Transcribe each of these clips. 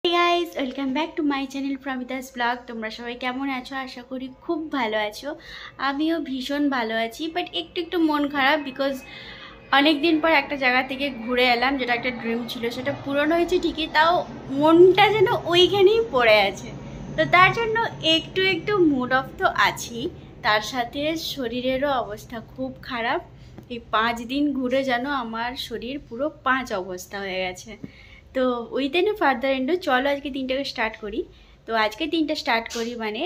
Hey guys, welcome back to my channel Pramita's Vlog। তোমরা সবাই কেমন আছো? আশা করি খুব ভালো আছো। আমিও ভীষণ ভালো আছি, বাট একটু মন খারাপ বিকজ অনেক দিন পর একটা জায়গা থেকে ঘুরে এলাম, যেটা একটা ড্রিম ছিল, সেটা পূরণ হয়েছে ঠিকই, তাও মনটা যেন ওইখানেই পড়ে আছে। তো তার জন্য একটু মুড অফ তো আছি, তার সাথে শরীরেরও অবস্থা খুব খারাপ। এই 5 দিন ঘুরে যেন আমার শরীর পুরো 5 অবস্থা হয়ে গেছে। তো উইথ ফার্দার এন্ডো চলো আজকে দিনটাকে স্টার্ট করি। তো আজকে দিনটা স্টার্ট করি মানে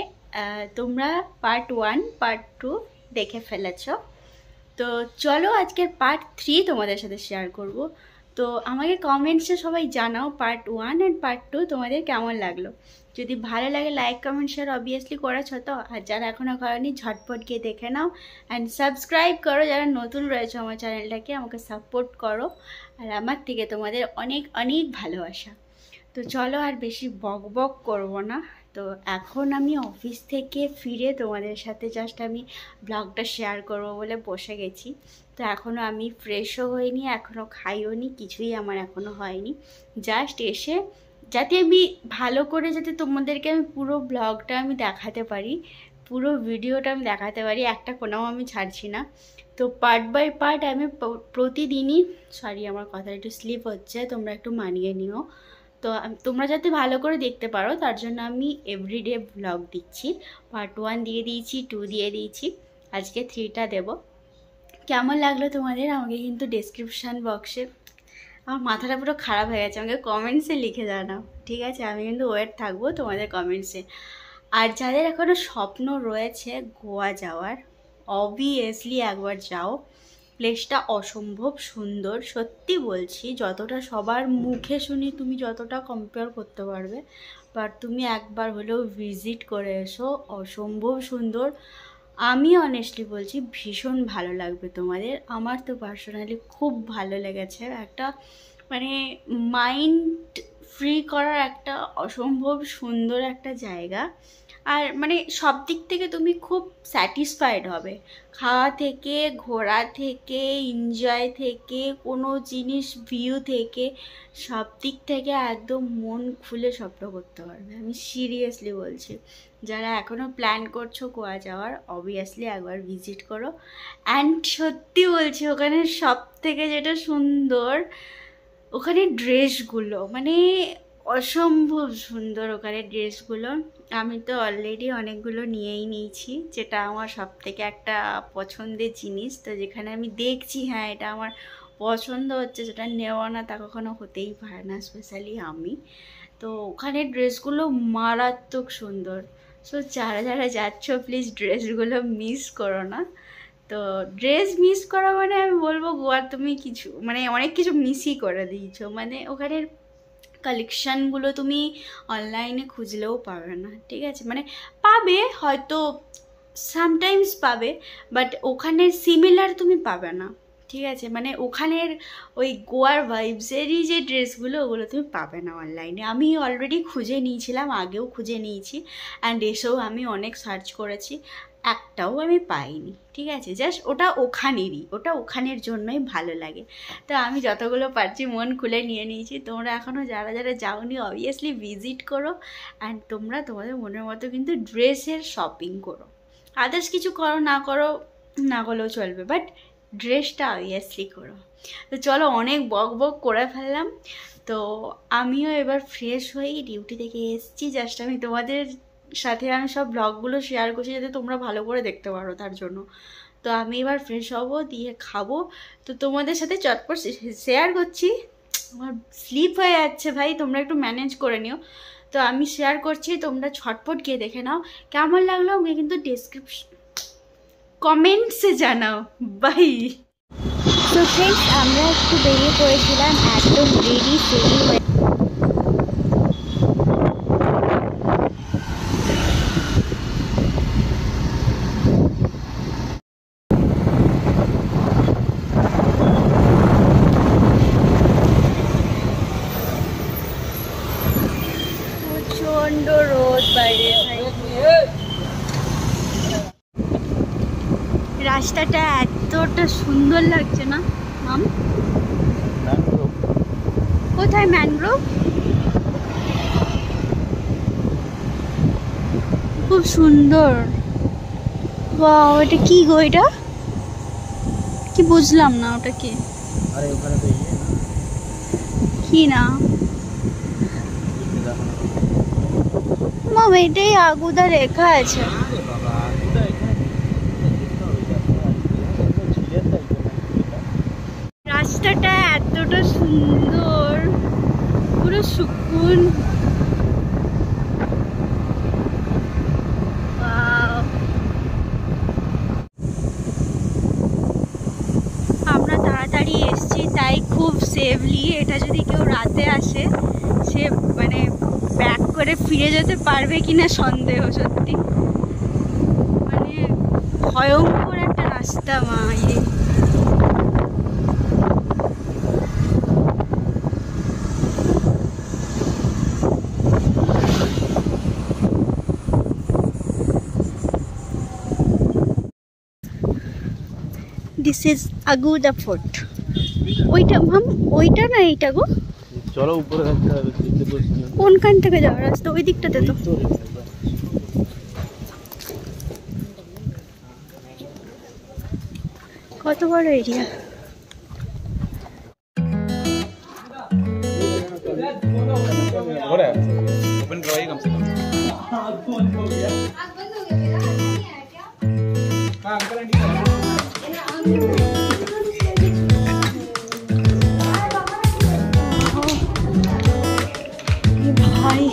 তোমরা পার্ট 1 পার্ট 2 দেখে ফেলেছ, তো চলো আজকের পার্ট 3 তোমাদের সাথে শেয়ার করব। তো আমাকে কমেন্টসে সবাই জানাও পার্ট 1 অ্যান্ড পার্ট 2 তোমাদের কেমন লাগলো। যদি ভালো লাগে লাইক কমেন্ট শেয়ার অবভিয়াসলি করেছ তো, আর যারা এখনও করেনি ঝটপট গিয়ে দেখে নাও অ্যান্ড সাবস্ক্রাইব করো। যারা নতুন রয়েছে আমার চ্যানেলটাকে, আমাকে সাপোর্ট করো, আর আমার থেকে তোমাদের অনেক ভালোবাসা। তো চলো আর বেশি বক করবো না। তো এখন আমি অফিস থেকে ফিরে তোমাদের সাথে জাস্ট আমি ব্লগটা শেয়ার করবো বলে বসে গেছি। তো এখনও আমি ফ্রেশও হইনি, এখনও খাইও নি, কিছুই আমার এখনও হয়নি। জাস্ট এসে যাতে আমি ভালো করে যাতে তোমাদেরকে আমি পুরো ব্লগটা আমি দেখাতে পারি, পুরো ভিডিওটা আমি দেখাতে পারি, একটা কোনাও আমি ছাড়ছি না। তো পার্ট বাই পার্ট আমি প্রতিদিনই, সরি আমার কথা একটু স্লিপ হচ্ছে, তোমরা একটু মানিয়ে নিও। তো তোমরা যাতে ভালো করে দেখতে পারো তার জন্য আমি এভরিডে ব্লগ দিচ্ছি। পার্ট 1 দিয়ে দিয়েছি, 2 দিয়ে দিয়েছি, আজকে 3টা দেব। কেমন লাগলো তোমাদের আমাকে কিন্তু ডেসক্রিপশান বক্সে, আমার মাথাটা পুরো খারাপ হয়ে গেছে, আমাকে কমেন্টসে লিখে জানাও, ঠিক আছে? আমি কিন্তু ওয়েট থাকবো তোমাদের কমেন্টসে। আর যাদের এখনও স্বপ্ন রয়েছে গোয়া যাওয়ার, অবভিয়াসলি একবার যাও। প্লেসটা অসম্ভব সুন্দর, সত্যি বলছি। যতটা সবার মুখে শুনি তুমি যতটা কম্পেয়ার করতে পারবে, বাট তুমি একবার হলেও ভিজিট করে এসো, অসম্ভব সুন্দর। আমি অনেস্টলি বলছি ভীষণ ভালো লাগবে তোমাদের। আমার তো পার্সোনালি খুব ভালো লেগেছে। একটা মানে মাইন্ড ফ্রি করার একটা অসম্ভব সুন্দর একটা জায়গা। আর মানে সব দিক থেকে তুমি খুব স্যাটিসফাইড হবে, খাওয়া থেকে, ঘোরা থেকে, এনজয় থেকে, কোনো জিনিস ভিউ থেকে, সব দিক থেকে একদম মন খুলে স্বপ্ন করতে পারবে। আমি সিরিয়াসলি বলছি, যারা এখনও প্ল্যান করছো গোয়া যাওয়ার, অবভিয়াসলি একবার ভিজিট করো। অ্যান্ড সত্যি বলছি ওখানে সব থেকে যেটা সুন্দর, ওখানে ড্রেসগুলো মানে অসম্ভব সুন্দর। ওখানে ড্রেসগুলো আমি তো অলরেডি অনেকগুলো নিয়েই নিয়েছি, যেটা আমার সব থেকে একটা পছন্দের জিনিস। তো যেখানে আমি দেখছি হ্যাঁ এটা আমার পছন্দ হচ্ছে, সেটা নেওয়া না তা কখনো হতেই পারে না, স্পেশালি আমি। তো ওখানে ড্রেসগুলো মারাত্মক সুন্দর। সো যারা যাচ্ছ প্লিজ ড্রেসগুলো মিস করো না। তো ড্রেস মিস করা মানে আমি বলবো গোয়া তুমি কিছু মানে অনেক কিছু মিসই করে দিয়েছো। মানে ওখানের কালেকশানগুলো তুমি অনলাইনে খুঁজলেও পাবে না, ঠিক আছে? মানে পাবে হয়তো, সামটাইমস পাবে, বাট ওখানের সিমিলার তুমি পাবে না, ঠিক আছে? মানে ওখানের ওই গোয়ার ভাইবসেরই যে ড্রেসগুলো, ওগুলো তুমি পাবে না অনলাইনে। আমি অলরেডি খুঁজে নিয়েছিলাম, আগেও খুঁজে নিয়েছি, অ্যান্ড এসেও আমি অনেক সার্চ করেছি, একটাও আমি পাইনি, ঠিক আছে? জাস্ট ওটা ওখানেরই, ওটা ওখানের জন্যই ভালো লাগে। তো আমি যতগুলো পারছি মন খুলে নিয়ে নিয়েছি। তোমরা এখনও যারা যাওনি অবভিয়াসলি ভিজিট করো, অ্যান্ড তোমরা তোমাদের মনের মতো কিন্তু ড্রেসের শপিং করো। আদার্স কিছু করো না করলেও চলবে, বাট ড্রেসটা অবভিয়াসলি করো। তো চলো অনেক বক করে ফেললাম। তো আমিও এবার ফ্রেশ হয়েই ডিউটি থেকে এসেছি, জাস্ট আমি তোমাদের সাথে আমি সব ব্লগগুলো শেয়ার করছি যাতে তোমরা ভালো করে দেখতে পারো, তার জন্য। তো আমি এবার ফ্রেশ হবো, দিয়ে খাবো। তো তোমাদের সাথে চটপট শেয়ার করছি। আমার স্লিপ হয়ে যাচ্ছে ভাই, তোমরা একটু ম্যানেজ করে নিও। তো আমি শেয়ার করছি, তোমরা ছটপট গিয়ে দেখে নাও কেমন লাগলো। আমাকে কিন্তু ডেসক্রিপশন কমেন্টসে জানাও। বাই। তো ফ্রেন্ডস আমরা একটু বেরিয়ে পড়েছিলাম, একদম রেডি হয়ে প্রচণ্ড রোদ বাইরে। রাস্তাটা এতটা সুন্দর লাগছে না মাম? কোথায় ম্যানগ্রোভ? খুব সুন্দর। ওয়াও, এটা কি গো? এটা কি বুঝলাম না, ওটা কি? আরে ওখানে তো কি না মাম, এটাই আগুদা লেখা আছে। রাস্তাটা এতটা সুন্দর, পুরো সুকুন। আমরা তাড়াতাড়ি এসছি, তাই খুব সেফলি। এটা যদি কেউ রাতে আসে, সে মানে ব্যাক করে ফিরে যেতে পারবে কিনা সন্দেহ। সত্যি মানে ভয়ঙ্কর একটা রাস্তা মা। This is Aguada fort. ওইটা মাম, ওইটা না এইটা গো? চলো উপরে দেখতে হবে। কোনখান থেকে যাওয়ার রাস্তা? ওই দিকটাতে তো। কত বড় এরিয়া। ভাই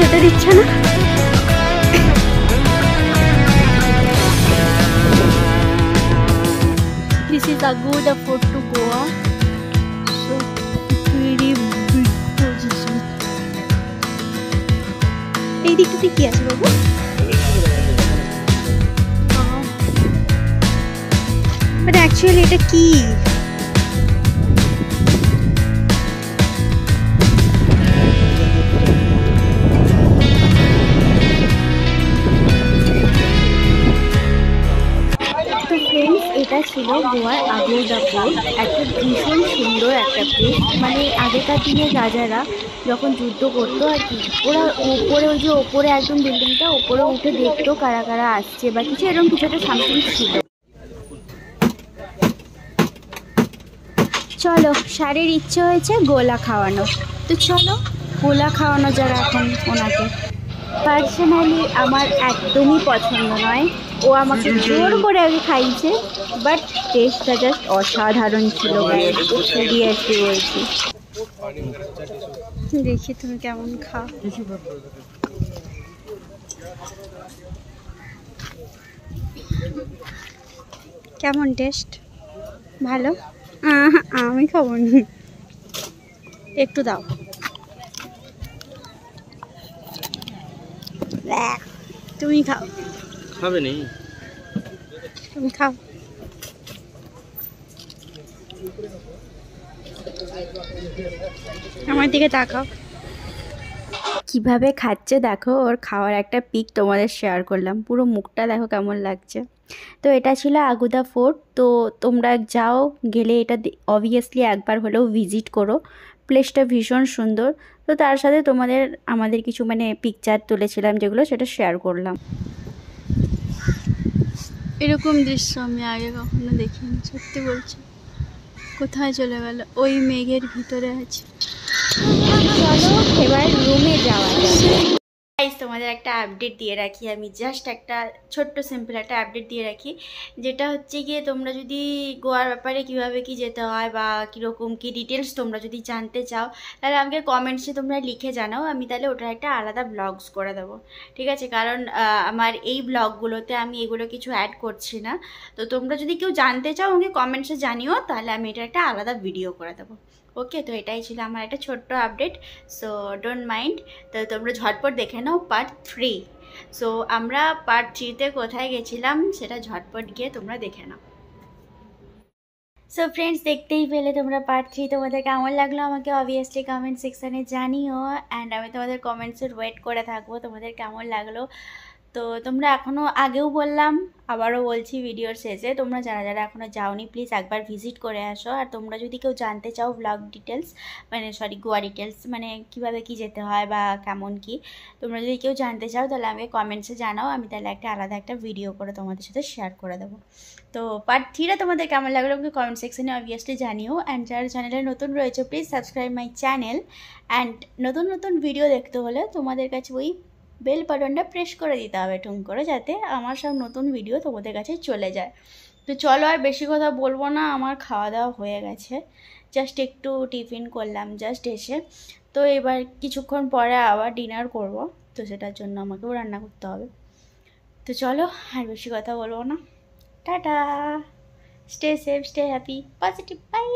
যেতে দিচ্ছে না। This is Aguda Fort to Goa. So very big position. এই দিকটাতে কি আছে বাবু? বাট অ্যাকচুয়ালি এটা কি? এটা ছিল গোয়ার আগুদা ফোর্ট। একটা ভীষণ সুন্দর একটা প্লেস। মানে আগেকার দিনে রাজারা যখন যুদ্ধ করতো আর কি, ওরা ওপরে, ওই যে ওপরে একদম বিল্ডিংটা, ওপরে উঠে দেখতো কারা কারা আসছে বা কিছু এরকম কিছু একটা সামথিং ছিল। চলো, শাড়ির ইচ্ছে হয়েছে গোলা খাওয়ানো, তো চলো গোলা খাওয়ানো যারা এখন ওনাকে। পার্সোনালি আমার একদমই পছন্দ নয়, ও আমাকে জোর করে আগে খাইছে, বাট টেস্টটা জাস্ট অসাধারণ ছিল। সিরিয়াসলি বলছি। দেখি তুমি কেমন খাও। কেমন টেস্ট? ভালো? আমি খাবো না, একটু দাও। তুমি খাও। খাবে নি? তুমি খাও। আমার দিকে তাকাও। কিভাবে খাচ্ছে দেখো, ওর খাওয়ার একটা পিক তোমাদের শেয়ার করলাম। পুরো মুখটা দেখো কেমন লাগছে। তো এটা ছিল আগুদা ফোর্ট। তো তোমরা যাও, গেলে এটা অবভিয়াসলি একবার হলেও ভিজিট করো। প্লেসটা ভীষণ সুন্দর। তো তার সাথে আমাদের কিছু মানে পিকচার তুলেছিলাম যেগুলো, সেটা শেয়ার করলাম। এরকম দৃশ্য আমি আগে কখনো দেখিনি, সত্যি বলছি। কোথায় চলে গেল? ওই মেঘের ভিতরে আছে। চলো এবার রুমে যাওয়া যাবে। তোমাদের একটা আপডেট দিয়ে রাখি, আমি জাস্ট একটা ছোট্ট সিম্পল একটা আপডেট দিয়ে রাখি, যেটা হচ্ছে গিয়ে তোমরা যদি গোয়ার ব্যাপারে কীভাবে কি যেতে হয় বা কীরকম কী ডিটেলস তোমরা যদি জানতে চাও, তাহলে আমাকে কমেন্টসে তোমরা লিখে জানাও, আমি তাহলে ওটার একটা আলাদা ব্লগস করে দেবো, ঠিক আছে? কারণ আমার এই ব্লগগুলোতে আমি এগুলো কিছু অ্যাড করছি না। তো তোমরা যদি কেউ জানতে চাও আমাকে কমেন্টসে জানিও, তাহলে আমি এটা একটা আলাদা ভিডিও করে দেবো। ওকে, তো এটাই ছিল আমার একটা ছোট্ট আপডেট, সো ডোন্ট মাইন্ড। তো তোমরা ঝটপট দেখে নাও পার্ট 3। সো আমরা পার্ট 3তে কোথায় গেছিলাম সেটা ঝটপট গিয়ে তোমরা দেখে নাও। সো ফ্রেন্ডস, দেখতেই পেলে তোমরা পার্ট 3। তোমাদের কেমন লাগলো আমাকে অবভিয়াসলি কমেন্ট সেকশানে জানিও, অ্যান্ড আমি তোমাদের কমেন্টসের ওয়েট করে থাকবো তোমাদের কেমন লাগলো। তো তোমরা এখনও, আগেও বললাম আবারও বলছি ভিডিওর শেষে, তোমরা যারা যারা এখনও যাওনি প্লিজ একবার ভিজিট করে আসো। আর তোমরা যদি কেউ জানতে চাও ব্লগ ডিটেলস, মানে সরি গোয়া ডিটেলস, মানে কীভাবে কি যেতে হয় বা কেমন কি, তোমরা যদি কেউ জানতে চাও তাহলে আমাকে কমেন্টসে জানাও, আমি তাহলে একটা আলাদা একটা ভিডিও করে তোমাদের সাথে শেয়ার করে দেবো। তো পার্ট 3টা তোমাদের কেমন লাগলো আমাকে কমেন্ট সেকশনে অবভিয়াসলি জানিও, অ্যান্ড যারা চ্যানেলে নতুন রয়েছে please subscribe my channel. And নতুন নতুন ভিডিও দেখতে হলে তোমাদের কাছে ওই বেল বাটনটা প্রেস করে দিতে হবে টুং করে, যাতে আমার সব নতুন ভিডিও তোমাদের কাছে চলে যায়। তো চলো আর বেশি কথা বলবো না, আমার খাওয়া দাওয়া হয়ে গেছে, জাস্ট একটু টিফিন করলাম জাস্ট এসে। তো এবার কিছুক্ষণ পরে আবার ডিনার করব, তো সেটার জন্য আমাকেও রান্না করতে হবে। তো চলো আর বেশি কথা বলবো না, tata, stay safe, stay happy, positive, by.